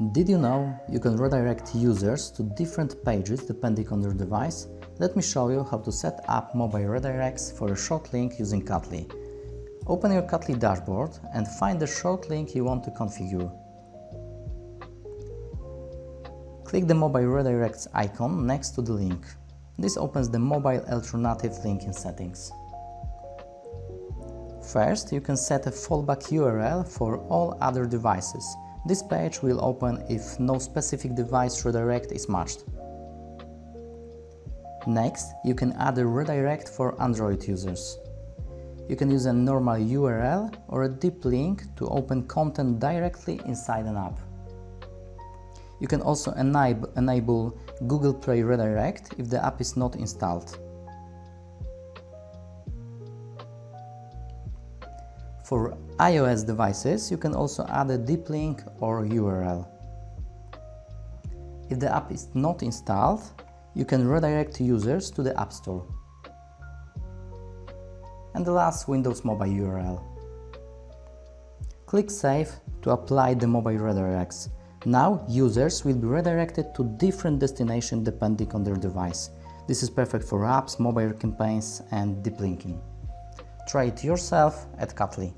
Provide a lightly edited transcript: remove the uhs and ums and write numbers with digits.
Did you know you can redirect users to different pages depending on their device? Let me show you how to set up mobile redirects for a short link using Kotlin. Open your Kotlin dashboard and find the short link you want to configure. Click the mobile redirects icon next to the link. This opens the mobile alternative linking settings. First, you can set a fallback URL for all other devices. This page will open if no specific device redirect is matched. Next, you can add a redirect for Android users. You can use a normal URL or a deep link to open content directly inside an app. You can also enable Google Play redirect if the app is not installed. For iOS devices, you can also add a deep link or URL. If the app is not installed, you can redirect users to the App Store. And the last, Windows mobile URL. Click Save to apply the mobile redirects. Now users will be redirected to different destinations depending on their device. This is perfect for apps, mobile campaigns and deep linking. Try it yourself at Kotlin.